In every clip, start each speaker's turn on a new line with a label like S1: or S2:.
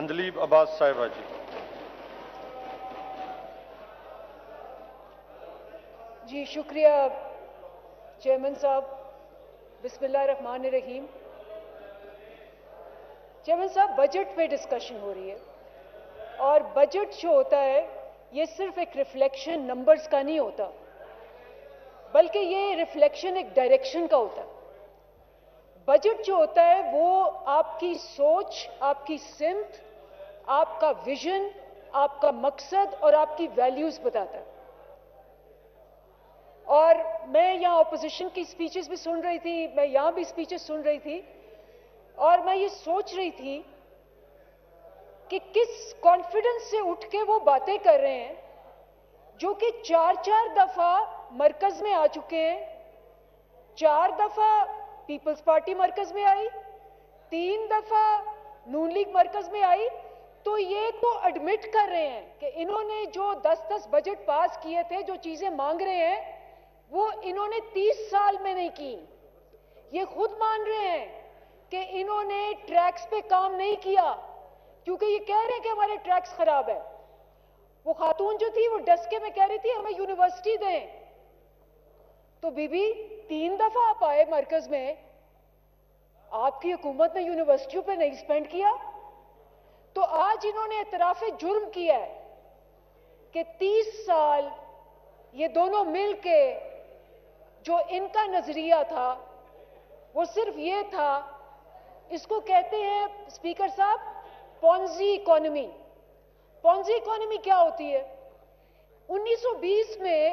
S1: اندلیب عباس صاحبہ جی.
S2: جی شکریہ چیئرمین صاحب. بسم اللہ الرحمن الرحیم. چیئرمین صاحب، بجٹ پہ ڈسکشن ہو رہی ہے اور بجٹ جو ہوتا ہے یہ صرف ایک ریفلیکشن نمبرز کا نہیں ہوتا، بلکہ یہ ریفلیکشن ایک ڈائریکشن کا ہوتا ہے. بجٹ جو ہوتا ہے وہ آپ کی سوچ، آپ کی سمت، آپ کا ویژن، آپ کا مقصد اور آپ کی ویلیوز بتاتا ہے. اور میں یہاں اپوزیشن کی سپیچز بھی سن رہی تھی، میں یہاں بھی سپیچز سن رہی تھی، اور میں یہ سوچ رہی تھی کہ کس کانفیڈنس سے اٹھ کے وہ باتیں کر رہے ہیں جو کہ 4 دفعہ مرکز میں آ چکے ہیں. 4 دفعہ پیپلز پارٹی مرکز میں آئی، 3 دفعہ نون لیگ مرکز میں آئی. تو یہ تو ایڈمٹ کر رہے ہیں کہ انہوں نے جو 10 بجٹ پاس کیے تھے، جو چیزیں مانگ رہے ہیں وہ انہوں نے 30 سال میں نہیں کی. یہ خود مان رہے ہیں کہ انہوں نے ٹریکس پہ کام نہیں کیا، کیونکہ یہ کہہ رہے ہیں کہ ہمارے ٹریکس خراب ہے. وہ خاتون جو تھی وہ ڈسکے میں کہہ رہی تھی ہمیں یونیورسٹی دیں. تو بی بی 3 دفعہ آپ آئے مرکز میں، آپ کی حکومت نے یونیورسٹیوں پہ نہیں سپینڈ کیا. تو آج انہوں نے اعتراف جرم کیا ہے کہ 30 سال یہ دونوں مل کے جو ان کا نظریہ تھا وہ صرف یہ تھا، اس کو کہتے ہیں اسپیکر صاحب پونزی اکانومی. پونزی اکانومی کیا ہوتی ہے؟ 1920 میں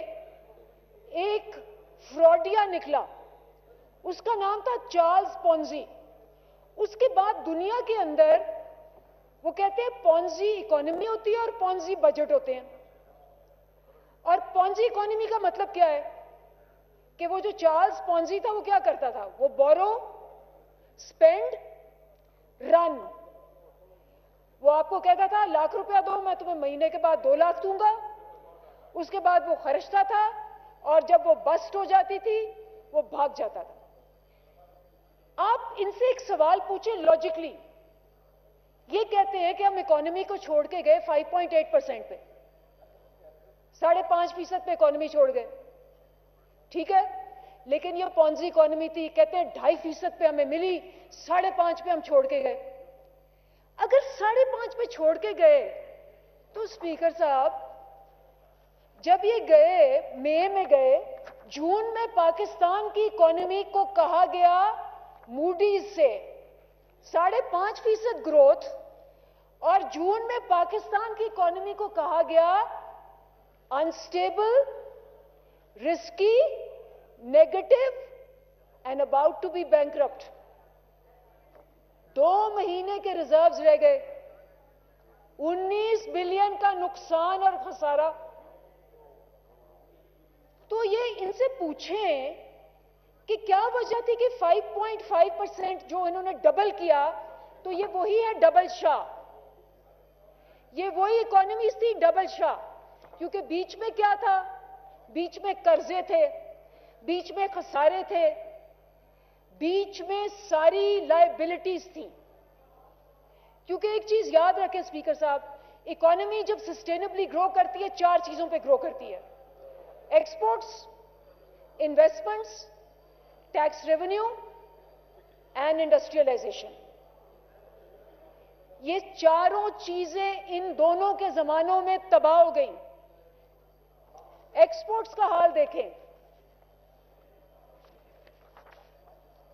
S2: ایک فراڈیا نکلا، اس کا نام تھا چارلز پونزی. اس کے بعد دنیا کے اندر وہ کہتے ہیں پونزی اکانومی ہوتی ہے اور پونزی بجٹ ہوتے ہیں. اور پونزی اکانومی کا مطلب کیا ہے کہ وہ جو چارلز پونزی تھا وہ کیا کرتا تھا؟ وہ بورو، سپینڈ، رن. وہ آپ کو کہتا تھا ₹1,00,000 دو، میں تمہیں مہینے کے بعد 2 لاکھ دوں گا. اس کے بعد وہ خرچتا تھا اور جب وہ بسٹ ہو جاتی تھی وہ بھاگ جاتا تھا. آپ ان سے ایک سوال پوچھیں لاجکلی. یہ کہتے ہیں کہ ہم اکانومی کو چھوڑ کے گئے 5.8% پہ، 5.5% پہ اکانومی چھوڑ گئے. ٹھیک ہے، لیکن یہ پونزی اکانومی تھی. کہتے ہیں 2.5% پہ ہمیں ملی، 5.5 پہ ہم چھوڑ کے گئے. اگر 5.5 پہ چھوڑ کے گئے تو اسپیکر صاحب جب یہ گئے مئی میں گئے، جون میں پاکستان کی اکانومی کو کہا گیا موڈیز سے 5.5% گروتھ، اور جون میں پاکستان کی اکانومی کو کہا گیا unstable, risky, negative and about to be bankrupt. 2 مہینے کے ریزروز رہ گئے، 19 بلین کا نقصان اور خسارہ. تو یہ ان سے پوچھیں کہ کیا وجہ تھی کہ 5.5% جو انہوں نے ڈبل کیا، تو یہ وہی ہے ڈبل شاہ. یہ وہی اکانومیز تھی ڈبل شاہ. کیونکہ بیچ میں کیا تھا؟ بیچ میں قرضے تھے، بیچ میں خسارے تھے، بیچ میں ساری لائبلٹیز تھیں. کیونکہ ایک چیز یاد رکھیں اسپیکر صاحب، اکانومی جب سسٹینبلی گرو کرتی ہے 4 چیزوں پہ گرو کرتی ہے: exports, investments, tax revenue and industrialisation. یہ چاروں چیزیں ان دونوں کے زمانوں میں تباہ ہو گئیں. ایکسپورٹس کا حال دیکھیں،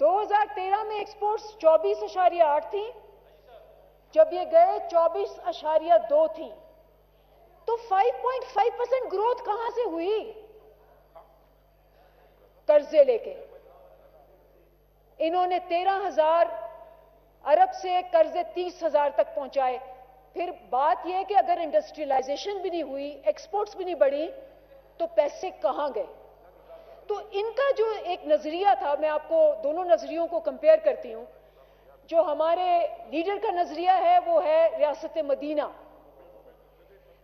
S2: 2013 میں ایکسپورٹس 24.8 تھیں، جب یہ گئے 24.2 تھیں. تو 5.5% گروتھ کہاں سے ہوئی؟ قرضے لے کے. انہوں نے 13,000 ارب سے قرضے 30,000 تک پہنچائے. پھر بات یہ ہے کہ اگر انڈسٹریلائزیشن بھی نہیں ہوئی، ایکسپورٹس بھی نہیں بڑھی، تو پیسے کہاں گئے؟ تو ان کا جو ایک نظریہ تھا، میں آپ کو دونوں نظریوں کو کمپیئر کرتی ہوں. جو ہمارے لیڈر کا نظریہ ہے وہ ہے ریاست مدینہ.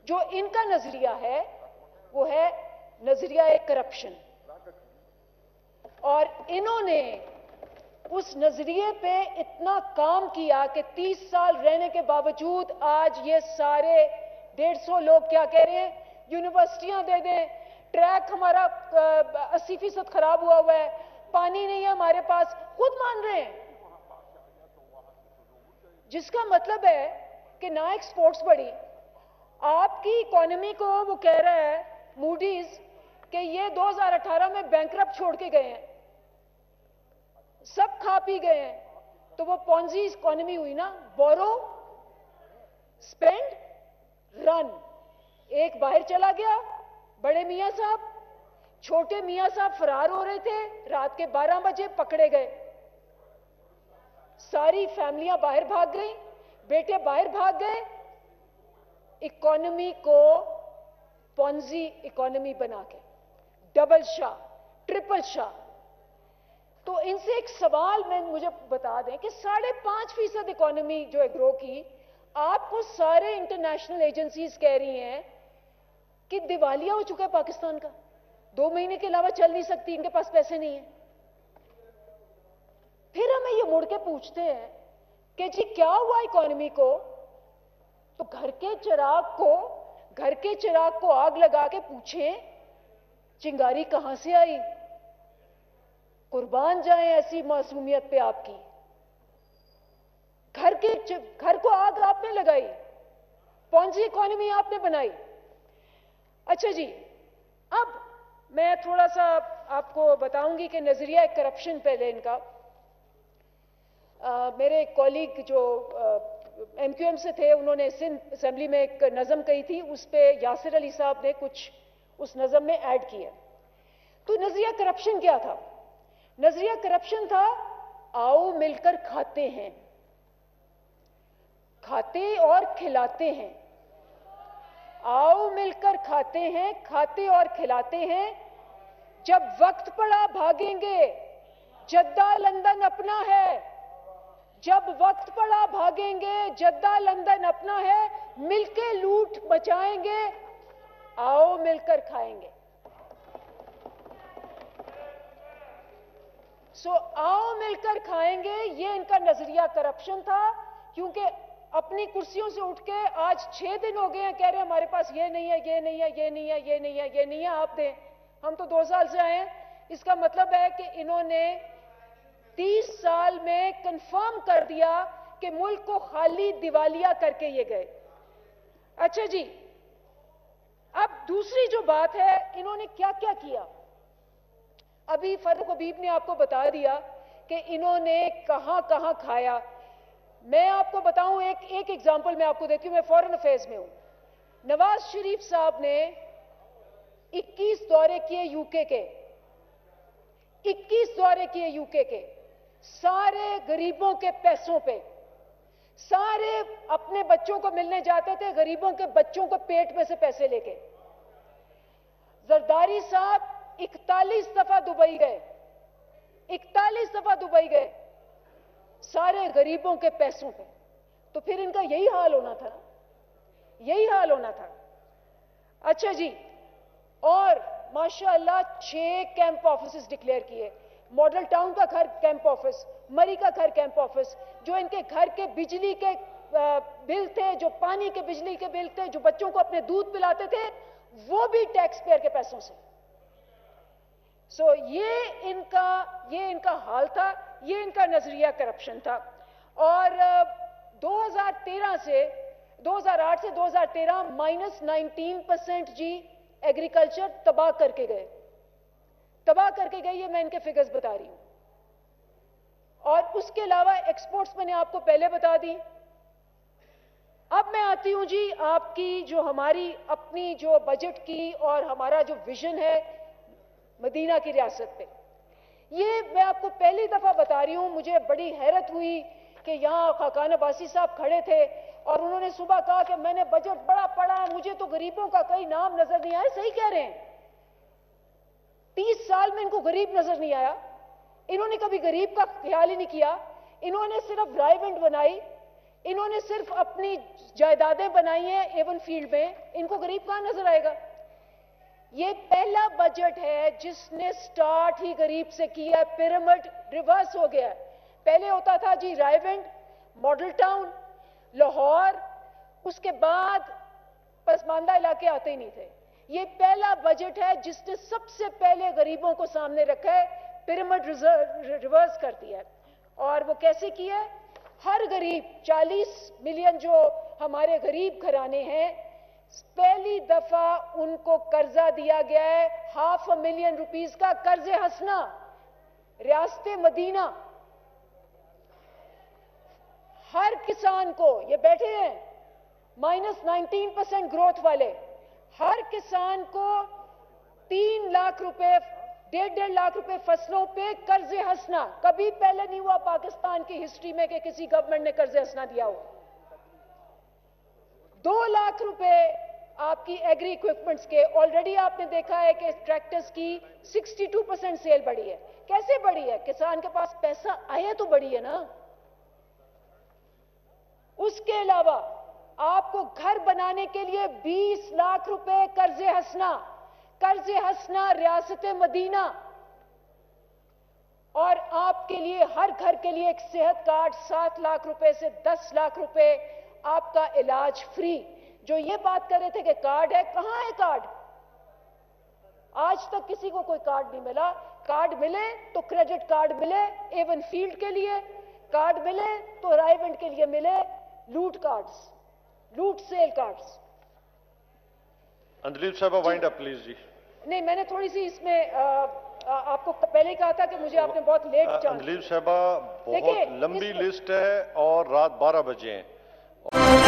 S2: جو ان کا نظریہ ہے وہ ہے نظریہ کرپشن. اور انہوں نے उस नजरिए पे इतना काम किया कि 30 साल रहने के बावजूद आज ये सारे 150 लोग क्या कह रहे हैं, यूनिवर्सिटियां दे दें, ट्रैक हमारा 80% खराब हुआ है, पानी नहीं है हमारे पास, खुद मान रहे हैं। जिसका मतलब है कि ना एक्सपोर्ट्स बढ़ी, आपकी इकोनॉमी को वो कह रहा है मूडीज कि ये 2018 में बैंकरप्ट छोड़ के गए हैं, सब खा पी गए हैं। तो वो पॉन्जी इकोनॉमी हुई ना, बोरो स्पेंड रन। एक बाहर चला गया, बड़े मियां साहब, छोटे मियां साहब फरार हो रहे थे, रात के 12 बजे पकड़े गए, सारी फैमिलियां बाहर भाग गई, बेटे बाहर भाग गए, इकोनॉमी को पॉन्जी इकोनॉमी बना के डबल शाह, ट्रिपल शाह। तो इनसे एक सवाल मुझे बता दें कि 5.5% इकोनॉमी जो है ग्रो की, आपको सारे इंटरनेशनल एजेंसीज कह रही हैं कि दिवालिया हो चुका है पाकिस्तान का, 2 महीने के अलावा चल नहीं सकती, इनके पास पैसे नहीं है। फिर हमें ये मुड़ के पूछते हैं कि जी क्या हुआ इकोनॉमी को, तो घर के चिराग को आग लगा के पूछें चिंगारी कहां से आई। कुर्बान जाएं ऐसी मासूमियत पे आपकी। घर को आग आपने लगाई, पॉन्जी इकोनॉमी आपने बनाई। अच्छा जी, अब मैं थोड़ा सा आपको बताऊंगी कि नजरिया करप्शन पहले इनका। मेरे कॉलीग जो एमक्यूएम से थे, उन्होंने सिंध असेंबली में एक नज़म कही थी, उस पे यासिर अली साहब ने कुछ उस नज़म में ऐड किया। तो नजरिया करप्शन क्या था? नजरिया करप्शन था, आओ मिलकर खाते हैं, खाते और खिलाते हैं, आओ मिलकर खाते हैं, खाते और खिलाते हैं, जब वक्त पड़ा भागेंगे, जद्दा लंदन अपना है, जब वक्त पड़ा भागेंगे, जद्दा लंदन अपना है, मिलके लूट मचाएंगे, आओ मिलकर खाएंगे। आओ मिलकर खाएंगे, ये इनका नजरिया करप्शन था। क्योंकि अपनी कुर्सियों से उठ के आज 6 दिन हो गए हैं, कह रहे हैं हमारे पास ये नहीं है, ये नहीं है, ये नहीं है, ये नहीं है, ये नहीं है, आप दें। हम तो 2 साल से आए हैं। इसका मतलब है कि इन्होंने 30 साल में कंफर्म कर दिया कि मुल्क को खाली दिवालिया करके ये गए। अच्छा जी, अब दूसरी जो बात है, इन्होंने क्या क्या किया। अभी फारूक हबीब ने आपको बता दिया कि इन्होंने कहां कहां खाया। मैं आपको बताऊं, एक एग्जांपल मैं आपको देती हूं। मैं फॉरेन अफेयर्स में हूं। नवाज शरीफ साहब ने 21 दौरे किए यूके के, 21 दौरे किए यूके के, सारे गरीबों के पैसों पे, सारे अपने बच्चों को मिलने जाते थे, गरीबों के बच्चों को पेट में से पैसे लेके। जरदारी साहब 41 दफा दुबई गए, 41 दफा दुबई गए, सारे गरीबों के पैसों पे। तो फिर इनका यही हाल होना था, यही हाल होना था। अच्छा जी, और माशाअल्लाह 6 कैंप ऑफिस डिक्लेयर किए। मॉडल टाउन का घर कैंप ऑफिस, मरी का घर कैंप ऑफिस, जो इनके घर के बिजली के बिल थे, जो पानी के बिजली के बिल थे, जो बच्चों को अपने दूध पिलाते थे, वो भी टैक्स पेयर के पैसों से। ये इनका हाल था, ये इनका नजरिया करप्शन था। और 2008 से 2013 -19% जी एग्रीकल्चर तबाह करके गए, ये मैं इनके फिगर्स बता रही हूं। और उसके अलावा एक्सपोर्ट्स मैंने आपको पहले बता दी। अब मैं आती हूं जी आपकी जो हमारी अपनी जो बजट की और हमारा जो विजन है मदीना की रियासत पे। ये मैं आपको पहली दफा बता रही हूं। मुझे बड़ी हैरत हुई कि यहां खाकान अब्बासी साहब खड़े थे और उन्होंने सुबह कहा कि मैंने बजट बड़ा पढ़ा है, मुझे तो गरीबों का कोई नाम नजर नहीं आया। सही कह रहे हैं, 30 साल में इनको गरीब नजर नहीं आया। इन्होंने कभी गरीब का ख्याल ही नहीं किया। इन्होंने सिर्फ राइवेंट बनाई, इन्होंने सिर्फ अपनी जायदादें बनाई हैं एवन फील्ड में, इनको गरीब कहां नजर आएगा। ये पहला बजट है जिसने स्टार्ट ही गरीब से किया। पिरामिड रिवर्स हो गया है। पहले होता था जी रायविंड, मॉडल टाउन, लाहौर, उसके बाद पसमानदा इलाके आते ही नहीं थे। ये पहला बजट है जिसने सबसे पहले गरीबों को सामने रखा है, पिरामिड रिवर्स कर दिया है। और वो कैसे किया है? हर गरीब, 40 मिलियन जो हमारे गरीब घराने हैं, पहली दफा उनको कर्जा दिया गया है, 500,000 रुपीस का कर्ज हंसना। रियासत मदीना, हर किसान को, ये बैठे हैं -19% ग्रोथ वाले, हर किसान को 3 लाख रुपए, 1.5 लाख रुपए फसलों पे कर्ज हंसना। कभी पहले नहीं हुआ पाकिस्तान की हिस्ट्री में कि किसी गवर्नमेंट ने कर्ज हंसना दिया हो। 2 लाख रुपए आपकी एग्री इक्विपमेंट्स के। ऑलरेडी आपने देखा है कि ट्रैक्टर्स की 62% सेल बढ़ी है। कैसे बढ़ी है? किसान के पास पैसा आया तो बढ़ी है ना। उसके अलावा आपको घर बनाने के लिए 20 लाख रुपए कर्जे हंसना रियासत मदीना। और आपके लिए, हर घर के लिए एक सेहत कार्ड, 7 लाख रुपए से 10 लाख रुपए आपका इलाज फ्री। जो ये बात कर रहे थे कि कार्ड है, कहां है कार्ड? आज तक किसी को कोई कार्ड नहीं मिला। कार्ड मिले तो क्रेडिट कार्ड मिले एवन फील्ड के लिए, कार्ड मिले तो रायविंड के लिए मिले लूट कार्ड्स, लूट सेल कार्ड्स।
S1: अंजलि साहब वाइंड अप प्लीज जी।
S2: नहीं, मैंने थोड़ी सी इसमें आपको पहले ही कहा था कि मुझे आपने बहुत लेट जाना।
S1: अंजलि साहब बहुत लंबी लिस्ट है और रात 12 बजे हैं।